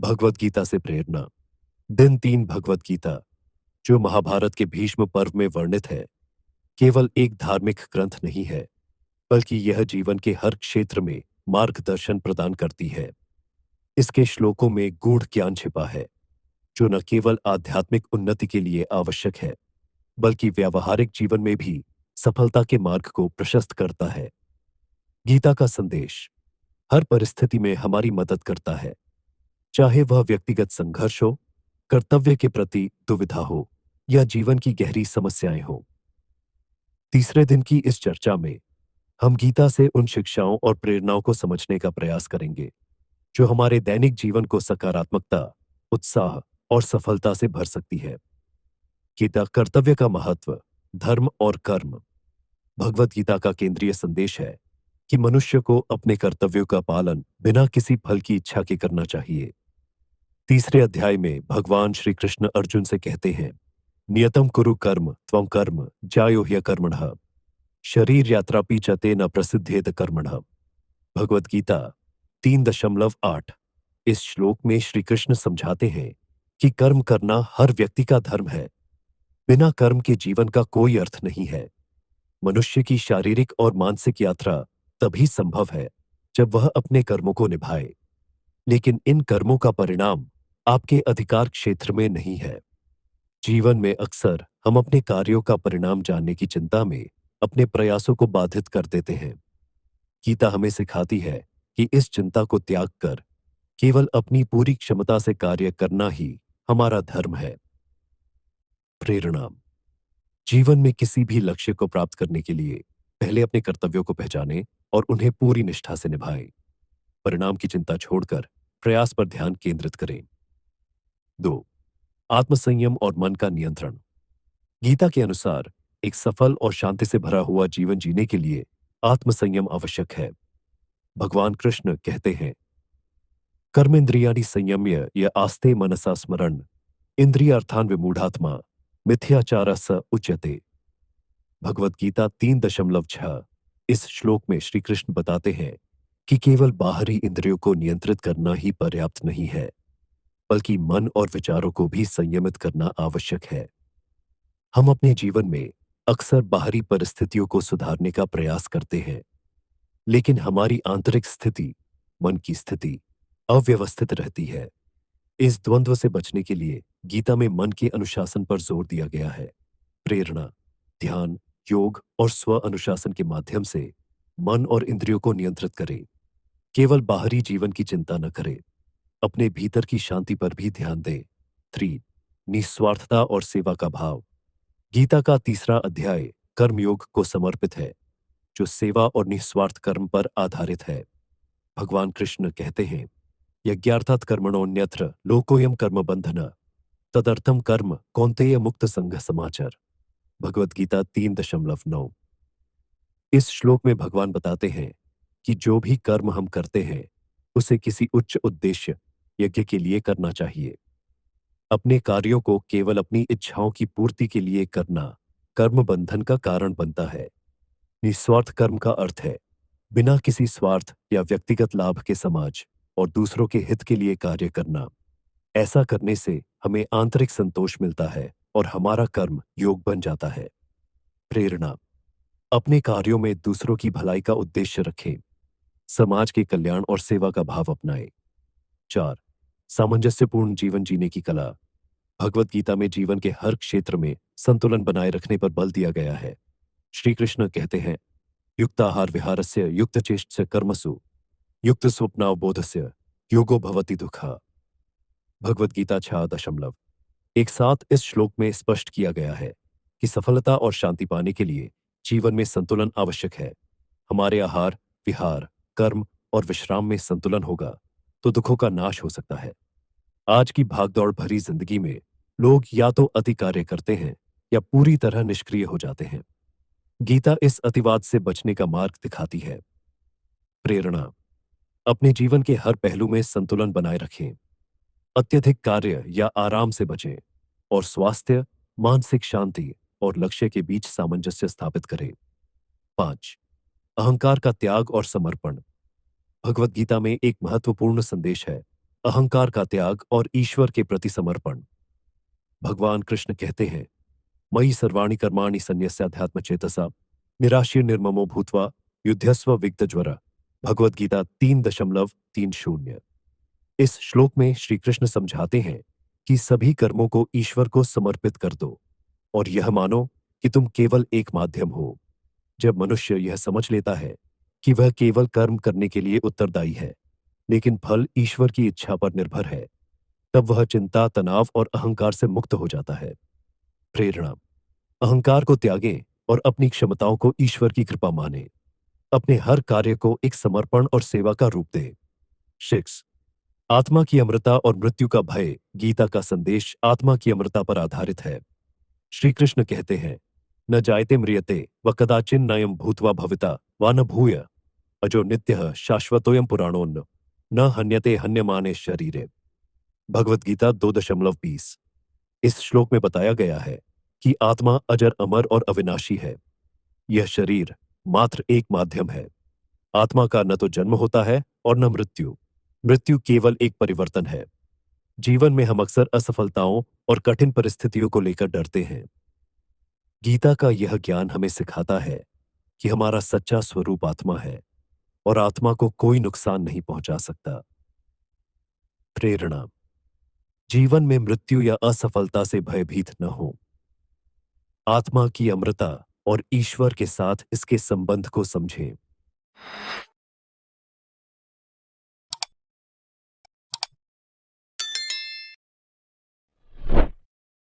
भगवत गीता से प्रेरणा। दिन 3 भगवत गीता, जो महाभारत के भीष्म पर्व में वर्णित है, केवल एक धार्मिक ग्रंथ नहीं है, बल्कि यह जीवन के हर क्षेत्र में मार्गदर्शन प्रदान करती है। इसके श्लोकों में गूढ़ ज्ञान छिपा है, जो न केवल आध्यात्मिक उन्नति के लिए आवश्यक है, बल्कि व्यावहारिक जीवन में भी सफलता के मार्ग को प्रशस्त करता है। गीता का संदेश हर परिस्थिति में हमारी मदद करता है, चाहे वह व्यक्तिगत संघर्ष हो, कर्तव्य के प्रति दुविधा हो या जीवन की गहरी समस्याएं हो। तीसरे दिन की इस चर्चा में हम गीता से उन शिक्षाओं और प्रेरणाओं को समझने का प्रयास करेंगे, जो हमारे दैनिक जीवन को सकारात्मकता, उत्साह और सफलता से भर सकती है। गीता कर्तव्य का महत्व, धर्म और कर्म। भगवत गीता का केंद्रीय संदेश है कि मनुष्य को अपने कर्तव्यों का पालन बिना किसी फल की इच्छा के करना चाहिए। तीसरे अध्याय में भगवान श्री कृष्ण अर्जुन से कहते हैं, नियतम कुरु कर्म त्वं कर्म ज्यायो ह्यकर्मणः शरीर यात्रापि च तेन प्रसिद्धेत कर्मणः। भगवत गीता 3.8। इस श्लोक में श्री कृष्ण समझाते हैं कि कर्म करना हर व्यक्ति का धर्म है। बिना कर्म के जीवन का कोई अर्थ नहीं है। मनुष्य की शारीरिक और मानसिक यात्रा तभी संभव है जब वह अपने कर्मों को निभाए, लेकिन इन कर्मों का परिणाम आपके अधिकार क्षेत्र में नहीं है। जीवन में अक्सर हम अपने कार्यों का परिणाम जानने की चिंता में अपने प्रयासों को बाधित कर देते हैं। गीता हमें सिखाती है कि इस चिंता को त्याग कर केवल अपनी पूरी क्षमता से कार्य करना ही हमारा धर्म है। प्रेरणा। जीवन में किसी भी लक्ष्य को प्राप्त करने के लिए पहले अपने कर्तव्यों को पहचानें और उन्हें पूरी निष्ठा से निभाएं। परिणाम की चिंता छोड़कर प्रयास पर ध्यान केंद्रित करें। 2. आत्मसंयम और मन का नियंत्रण। गीता के अनुसार एक सफल और शांति से भरा हुआ जीवन जीने के लिए आत्मसंयम आवश्यक है। भगवान कृष्ण कहते हैं, कर्मेंद्रियाणि संयम्य य आस्ते मनसा स्मरण इंद्रियार्थान विमूढ़ात्मा मिथ्याचार स उच्यते। भगवत गीता 3.6। इस श्लोक में श्री कृष्ण बताते हैं कि केवल बाहरी इंद्रियों को नियंत्रित करना ही पर्याप्त नहीं है, बल्कि मन और विचारों को भी संयमित करना आवश्यक है। हम अपने जीवन में अक्सर बाहरी परिस्थितियों को सुधारने का प्रयास करते हैं, लेकिन हमारी आंतरिक स्थिति, मन की स्थिति, अव्यवस्थित रहती है। इस द्वंद्व से बचने के लिए गीता में मन के अनुशासन पर जोर दिया गया है। प्रेरणा, ध्यान, योग और स्व अनुशासन के माध्यम से मन और इंद्रियों को नियंत्रित करें। केवल बाहरी जीवन की चिंता न करें, अपने भीतर की शांति पर भी ध्यान दें। 3. निस्वार्थता और सेवा का भाव। गीता का तीसरा अध्याय कर्मयोग को समर्पित है, जो सेवा और निस्वार्थ कर्म पर आधारित है। भगवान कृष्ण कहते हैं, यज्ञार्थात् कर्मणोऽन्यत्र लोकोऽयं कर्म बंधन तदर्थम कर्म कौन्तेय मुक्त संघ समाचर। भगवत गीता 3.9। इस श्लोक में भगवान बताते हैं कि जो भी कर्म हम करते हैं, उसे किसी उच्च उद्देश्य, यज्ञ के लिए करना चाहिए। अपने कार्यों को केवल अपनी इच्छाओं की पूर्ति के लिए करना कर्म बंधन का कारण बनता है। निस्वार्थ कर्म का अर्थ है बिना किसी स्वार्थ या व्यक्तिगत लाभ के समाज और दूसरों के हित के लिए कार्य करना। ऐसा करने से हमें आंतरिक संतोष मिलता है और हमारा कर्म योग बन जाता है। प्रेरणा। अपने कार्यों में दूसरों की भलाई का उद्देश्य रखें, समाज के कल्याण और सेवा का भाव अपनाएं। 4. सामंजस्यपूर्ण जीवन जीने की कला। भगवत गीता में जीवन के हर क्षेत्र में संतुलन बनाए रखने पर बल दिया गया है। श्री कृष्ण कहते हैं, युक्ताहार विहारस्य युक्तचेष्टस्य कर्मसु युक्त स्वप्नावबोधस्य योगो भवति दुःखः। भगवत गीता 6. एक साथ इस श्लोक में स्पष्ट किया गया है कि सफलता और शांति पाने के लिए जीवन में संतुलन आवश्यक है। हमारे आहार, विहार, कर्म और विश्राम में संतुलन होगा तो दुखों का नाश हो सकता है। आज की भागदौड़ भरी जिंदगी में लोग या तो अति कार्य करते हैं या पूरी तरह निष्क्रिय हो जाते हैं। गीता इस अतिवाद से बचने का मार्ग दिखाती है। प्रेरणा। अपने जीवन के हर पहलू में संतुलन बनाए रखें। अत्यधिक कार्य या आराम से बचें और स्वास्थ्य, मानसिक शांति और लक्ष्य के बीच सामंजस्य स्थापित करें। 5. अहंकार का त्याग और समर्पण। भगवत गीता में एक महत्वपूर्ण संदेश है अहंकार का त्याग और ईश्वर के प्रति समर्पण। भगवान कृष्ण कहते हैं, मयि सर्वाणि कर्माणि संन्यस्याध्यात्म चेतसा निराशीर निर्ममो भूत्वा युध्यस्व विगतज्वर। भगवद गीता 3.30। इस श्लोक में श्री कृष्ण समझाते हैं कि सभी कर्मों को ईश्वर को समर्पित कर दो और यह मानो कि तुम केवल एक माध्यम हो। जब मनुष्य यह समझ लेता है कि वह केवल कर्म करने के लिए उत्तरदायी है, लेकिन फल ईश्वर की इच्छा पर निर्भर है, तब वह चिंता, तनाव और अहंकार से मुक्त हो जाता है। प्रेरणा। अहंकार को त्यागें और अपनी क्षमताओं को ईश्वर की कृपा माने। अपने हर कार्य को एक समर्पण और सेवा का रूप दें। 6। आत्मा की अमरता और मृत्यु का भय। गीता का संदेश आत्मा की अमरता पर आधारित है। श्री कृष्ण कहते हैं, न जायते म्रियते व कदाचिन नयम भूत्वा भविता व न भूय अजो नित्यः शाश्वतोयम पुराणोन्न न हन्यते हन्यमाने शरीरे। भगवत गीता 2.20। इस श्लोक में बताया गया है कि आत्मा अजर, अमर और अविनाशी है। यह शरीर मात्र एक माध्यम है। आत्मा का न तो जन्म होता है और न मृत्यु। मृत्यु केवल एक परिवर्तन है। जीवन में हम अक्सर असफलताओं और कठिन परिस्थितियों को लेकर डरते हैं। गीता का यह ज्ञान हमें सिखाता है कि हमारा सच्चा स्वरूप आत्मा है और आत्मा को कोई नुकसान नहीं पहुंचा सकता। प्रेरणा। जीवन में मृत्यु या असफलता से भयभीत न हो। आत्मा की अमरता और ईश्वर के साथ इसके संबंध को समझें।